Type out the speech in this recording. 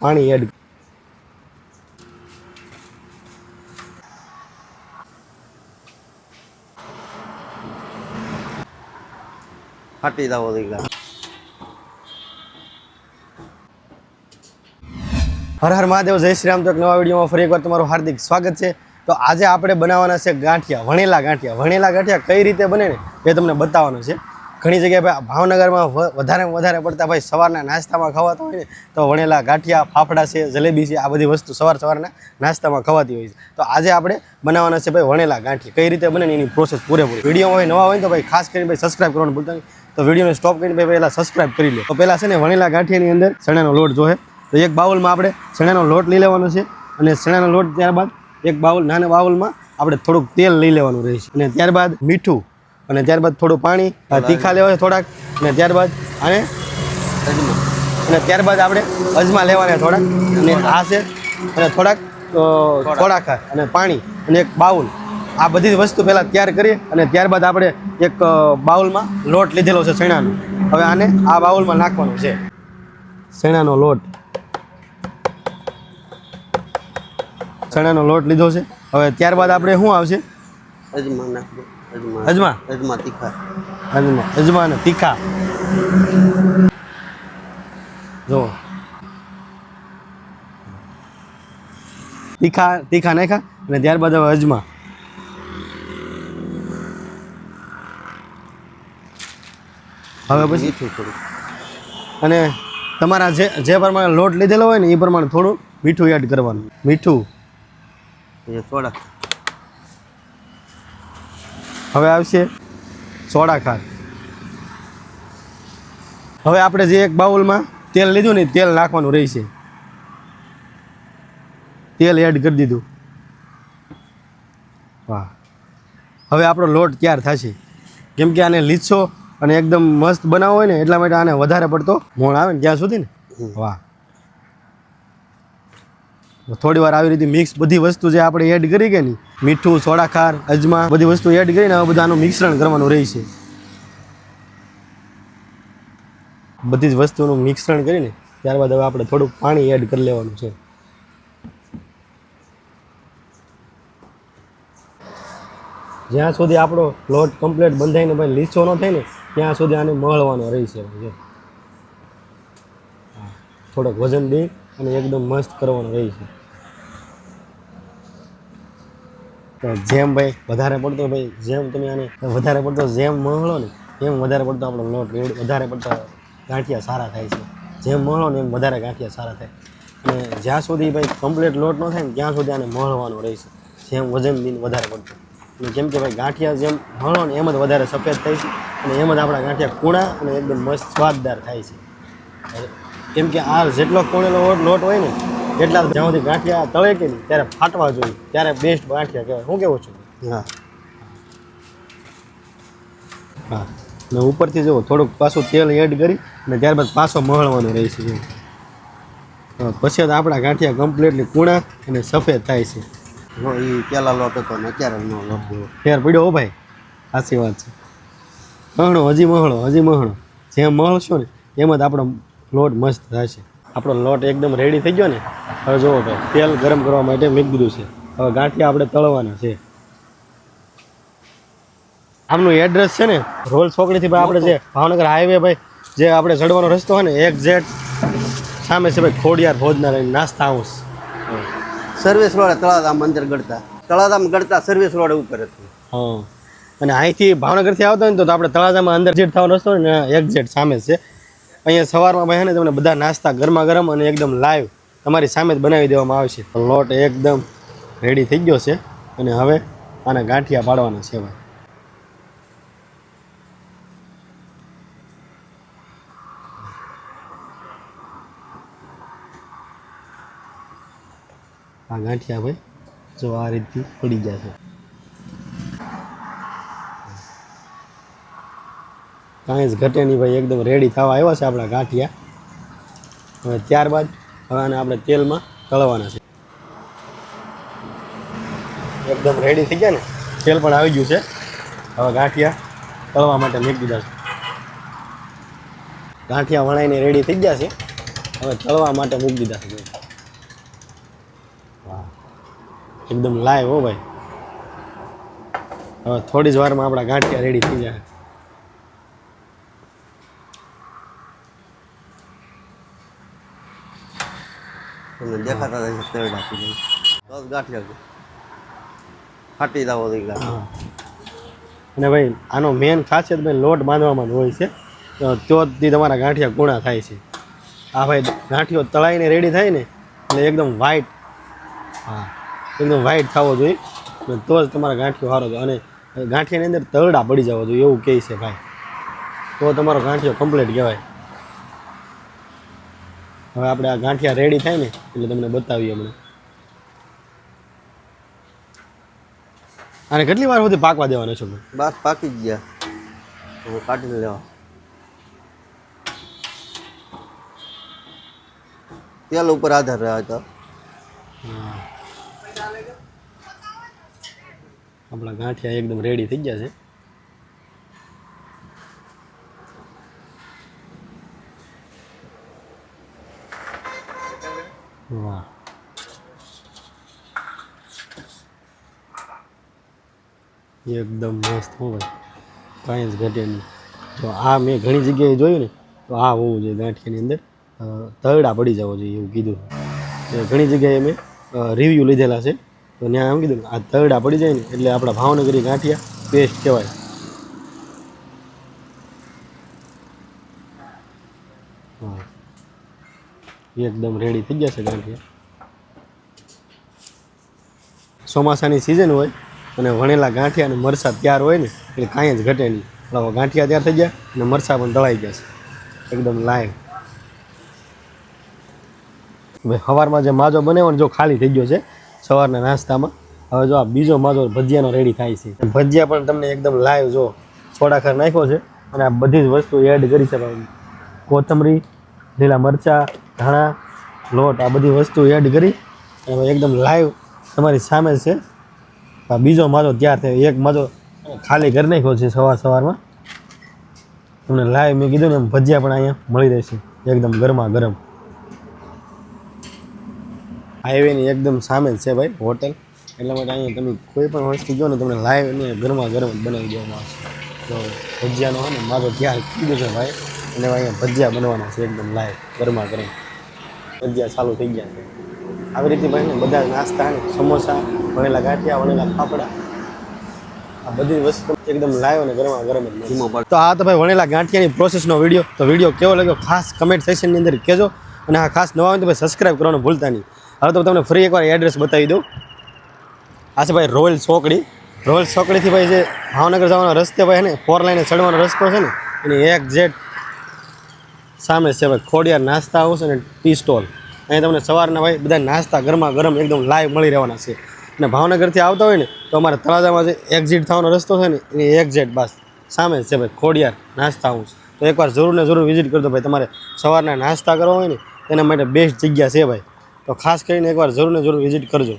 પાણી એડ ફાટી જાવ દીકરા। હર હર મહાદેવ, જય શ્રી રામ। તો એક નવા વિડીયોમાં ફરી એકવાર તમારું હાર્દિક સ્વાગત છે। તો આજે આપણે બનાવવાના છે ગાંઠિયા, વણેલા ગાંઠિયા। વણેલા ગાંઠિયા કઈ રીતે બને ને એ તમને બતાવવાનું છે। ઘણી જગ્યાએ ભાઈ ભાવનગરમાં વધારે પડતા ભાઈ સવારના નાસ્તામાં ખવાતા હોય ને તો વણેલા ગાંઠિયા, ફાફડા છે, જલેબી છે, આ બધી વસ્તુ સવારના નાસ્તામાં ખવાતી હોય છે। તો આજે આપણે બનાવવાના છે ભાઈ વણેલા ગાંઠિયા। કઈ રીતે બને ને એની પ્રોસેસ પૂરેપૂરી। વિડીયોમાં નવા હોય તો ભાઈ ખાસ કરીને ભાઈ સબસ્ક્રાઈબ કરવાનું ભૂલતા નહીં। તો વિડીયોને સ્ટોપ કરીને ભાઈ પહેલાં સબસ્ક્રાઈબ કરી લો। તો પહેલાં છે ને વણેલા ગાંઠિયાની અંદર ચણાનો લોટ જોહે। તો એક બાઉલમાં આપણે ચણાનો લોટ લઈ લેવાનો છે અને ચણાનો લોટ ત્યારબાદ એક નાના બાઉલમાં આપણે થોડુંક તેલ લઈ લેવાનું રહેશે અને ત્યારબાદ મીઠું અને ત્યારબાદ થોડું પાણી, તીખા લેવા થોડાક અને ત્યારબાદ અને ત્યારબાદ આપણે અજમા લેવાના થોડાક અને આ છે અને થોડાક થોડાક અને પાણી અને એક બાઉલ। આ બધી વસ્તુ પહેલાં તૈયાર કરીએ અને ત્યારબાદ આપણે એક બાઉલમાં લોટ લીધેલો છે ચણાનો। હવે આને આ બાઉલમાં નાખવાનો છે ચણાનો લોટ। ચણાનો લોટ લીધો છે। હવે ત્યારબાદ આપણે શું આવશે? અજમા નાખજો। અજમા તીખા, અજમા અને તીખા જો તીખા નાખ્યા અને ત્યારબાદ હવે અજમા। હવે પછી મીઠું થોડું અને તમારા જે પ્રમાણે લોટ લીધેલો હોય ને એ પ્રમાણે થોડું મીઠું એડ કરવાનું। મીઠું સોડા। હવે આવશે સોડા ખાંડ। હવે આપણે જે એક બાઉલમાં તેલ લીધું ને તેલ નાખવાનું રહેશે। તેલ એડ કરી દીધું। વાહ, હવે આપણો લોટ તૈયાર થશે। કેમ કે આને લીસો અને એકદમ મસ્ત બનાવવો હોય ને એટલા માટે આને વધારે પડતો મોણ આવે ને ત્યાં સુધી ને। વાહ, થોડી વાર આવી રીતે મિક્સ બધી વસ્તુ જે આપણે એડ કરી કે નહીં, મીઠું, સોડા ખાર, અજમા બધી વસ્તુ એડ કરીને હવે બધાનું મિશ્રણ કરવાનું રહેશે। બધી જ વસ્તુનું મિશ્રણ કરીને ત્યારબાદ હવે આપણે થોડુંક પાણી એડ કરી લેવાનું છે। જ્યાં સુધી આપણો લોટ કમ્પ્લીટ બંધાઈને ભાઈ લીસો ન થાય ને ત્યાં સુધી આને મળવાનો રહેશે। થોડોક વજન દઈ અને એકદમ મસ્ત કરવાનો રહેશે। તો જેમ ભાઈ વધારે પડતો ભાઈ જેમ તમે આને વધારે પડતો જેમ મહળો ને એમ વધારે પડતો આપણો લોટ વધારે પડતા ગાંઠિયા સારા થાય છે। જેમ મહળો ને એમ વધારે ગાંઠિયા સારા થાય અને જ્યાં સુધી ભાઈ કમ્પ્લીટ લોટ ન થાય ને ત્યાં સુધી આને મહળવાનો રહેશે। જેમ વજન દઈને વધારે પડતો અને કેમ કે ભાઈ ગાંઠિયા જેમ મહળો ને એમ જ વધારે સફેદ થાય છે અને એમ જ આપણા ગાંઠિયા કૂણા અને એકદમ મસ્ત સ્વાદદાર થાય છે। કેમ કે આ જેટલો કૂણેલો લોટ હોય ને એટલા જ્યાં સુધી ગાંઠિયા તળે કે નહીં ત્યારે ફાટવા જોઈએ, ત્યારે બેસ્ટ ગાંઠિયા કહેવાય। શું કહેવું છું? હા હા, ને ઉપરથી જુઓ થોડુંક પાછું તેલ એડ કરી અને ત્યારબાદ પાછો મહળવાનો રહેશે। પછી તો આપણા ગાંઠિયા કમ્પ્લીટલી કૂણા અને સફેદ થાય છે। એ પેલા લોટ હતો ને અત્યારે નો લોટ ફેર પડ્યો હો ભાઈ, સાચી વાત છે। મહણો હજી મહણો જેમ મહળશો ને એમ જ આપણો લોટ મસ્ત થશે। આપણો લોટ એકદમ રેડી થઈ ગયો ને હવે જુઓ ભાઈ તેલ ગરમ કરવા માટે મૂકી દીધું છે। હવે ગાંઠિયા આપણે તળવાના છે। આમનું એડ્રેસ છે ને રોલ ચોકડીથી ભાઈ આપણે જે ભાવનગર હાઈવે ભાઈ જે આપણે ચડવાનો રસ્તો હોય ને એક્ઝેક્ટ સામે છે ભાઈ ખોડિયાર ભોજનાલય નાસ્તા હાઉસ। સર્વિસ રોડ તળાજામ અંદર ગળતા સર્વિસ રોડ ઉપર હતું। હા, અને અહીંથી ભાવનગરથી આવતા હોય ને તો આપણે તળાજામાં અંદર જેટ થવાનો રસ્તો હોય ને એક્ઝેક્ટ સામે જ છે। અહીંયા સવારમાં ભાઈ ને તમને બધા નાસ્તા ગરમા ગરમ અને એકદમ લાઈવ તમારી સામે જ બનાવી દેવામાં આવશે। લોટ એકદમ રેડી થઈ ગયો છે અને હવે આના ગાંઠિયા પાડવાના છે ભાઈ। આ ગાંઠિયા ભાઈ જો આ રીતથી પડી જશે। કાંઈ જ ઘટે નહીં ભાઈ, એકદમ રેડી થવા આવ્યા છે આપણા ગાંઠિયા। હવે ત્યારબાદ હવે આને આપણે તેલમાં તળવાના છે। એકદમ રેડી થઈ ગયા ને, તેલ પણ આવી ગયું છે। હવે ગાંઠિયા તળવા માટે મૂકી દીધા છે। ગાંઠિયા વણાઈને રેડી થઈ ગયા છે। હવે તળવા માટે મૂકી દીધા છે. વાહ, એકદમ લાઈવ હો ભાઈ. હવે થોડી જ વારમાં આપણા ગાંઠિયા રેડી થઈ જાય. તમને દેખાતા રહેશે તળ નાખી દઉં તો જ ગાંઠિયા ફાટી જાવ તો ગાંઠિયા. અને ભાઈ આનો મેન ખાસિયત ભાઈ લોટ બાંધવામાં જ હોય છે. તો જ તમારા ગાંઠિયા કૂણા થાય છે. આ ભાઈ ગાંઠિયો તળાઈને રેડી થાય ને એટલે એકદમ વ્હાઈટ, હા એકદમ વ્હાઈટ થવો જોઈએ તો જ તમારા ગાંઠિયો સારો થાય. અને ગાંઠિયાની અંદર તરડા પડી જવા જોઈએ એવું કહે છે ભાઈ, તો તમારો ગાંઠિયો કમ્પ્લીટ કહેવાય. હવે આપણે આ ગાંઠિયા રેડી થાય ને એટલે તમને બતાવીએ હમણાં. અને કેટલી વાર સુધી પાકવા દેવાનો છો? બસ પાકી જ ગયા, હવે કાઢીને લેવા. તેલ ઉપર આધાર રહ્યા હતા. આપણા ગાંઠિયા એકદમ રેડી થઈ ગયા છે. વાહ, એકદમ મસ્ત હો ભાઈ, કાંઈ જ ઘટે નહીં. તો આ મેં ઘણી જગ્યાએ જોયું ને તો આ હોવું જોઈએ ગાંઠિયાની અંદર તરડા પડી જવો જોઈએ એવું કીધું. ઘણી જગ્યાએ મેં રિવ્યૂ લીધેલા છે તો ત્યાં એમ કીધું આ તરડા પડી જાય ને એટલે આપણા ભાવનગરી ગાંઠિયા બેસ્ટ કહેવાય. હા, એકદમ રેડી થઈ ગયા છે ગાંઠિયા. ચોમાસાની સિઝન હોય અને વણેલા ગાંઠિયા અને મરચાં તૈયાર હોય ને એટલે કાંઈ જ ઘટે નહીં. ગાંઠિયા તૈયાર થઈ ગયા અને મરચાં પણ તળાઈ ગયા છે એકદમ લાઈવ. ભાઈ સવારમાં જે માજો બનાવ્યો ને જો ખાલી થઈ ગયો છે સવારના નાસ્તામાં. હવે જો આ બીજો માજો ભજીયાનો રેડી થાય છે. ભજીયા પણ તમને એકદમ લાઈવ જો થોડાખર નાખ્યો છે અને આ બધી જ વસ્તુ એડ કરી છે. કોથમરી, લીલા મરચાં, ધાણા, લોટ આ બધી વસ્તુ એડ કરી અને એકદમ લાઈવ તમારી સામે છે. આ બીજો માજો તૈયાર થયો, એક માજો ખાલી કરી નાખ્યો છે સવારમાં. તમને લાઈવ મેં કીધું ને એમ ભજીયા પણ અહીંયા મળી રહેશે એકદમ ગરમા ગરમ. હાઈવેની એકદમ સામે જ છે ભાઈ હોટલ, એટલા માટે અહીંયા તમે કોઈ પણ વસ્તુ જો ને તમને લાઈવ અને ગરમા ગરમ જ બનાવી દેવામાં આવશે. તો ભજીયાનો હોય ને મારો તૈયાર કીધું છે ભાઈ, અને અહીંયા ભજીયા બનવાના છે એકદમ લાઈવ ગરમા ગરમ. ભજીયા ચાલુ થઈ ગયા છે. આવી રીતે ભાઈ ને બધા નાસ્તા ને સમોસા, વણેલા ગાંઠિયા, વણેલા ફાફડા આ બધી વસ્તુ એકદમ લાઈવ અને ગરમા ગરમ જ. તો આ તો ભાઈ વણેલા ગાંઠિયાની પ્રોસેસનો વિડીયો. તો વિડીયો કેવો લાગ્યો ખાસ કમેન્ટ સેક્શનની અંદર કહેજો. અને આ ખાસ નવા હોય તો ભાઈ સબસ્ક્રાઈબ કરવાનું ભૂલતા નહીં. હવે તો તમને ફરી એકવાર એડ્રેસ બતાવી દઉં. આ છે ભાઈ રોયલ ચોકડી. રોયલ ચોકડીથી ભાઈ જે ભાવનગર જવાનો રસ્તે ભાઈ ને 4 લાઈને ચડવાનો રસ્તો છે ને એની એક્ઝેક્ટ સામે છે ભાઈ ખોડિયાર નાસ્તા હાઉસ અને ટી સ્ટોલ. અહીં તમને સવારના ભાઈ બધા નાસ્તા ગરમા ગરમ એકદમ લાઈવ મળી રહેવાના છે. અને ભાવનગરથી આવતા હોય ને તો અમારે તળાજામાં જે એક્ઝિટ થવાનો રસ્તો છે ને એની એક્ઝેક્ટ બસ સામે જ છે ભાઈ ખોડિયાર નાસ્તા હાઉસ. તો એકવાર જરૂર ને જરૂર વિઝિટ કરજો ભાઈ. તમારે સવારના નાસ્તા કરવા હોય ને એના માટે બેસ્ટ જગ્યા છે ભાઈ. તો ખાસ કરીને એકવાર જરૂર ને જરૂર વિઝિટ કરજો.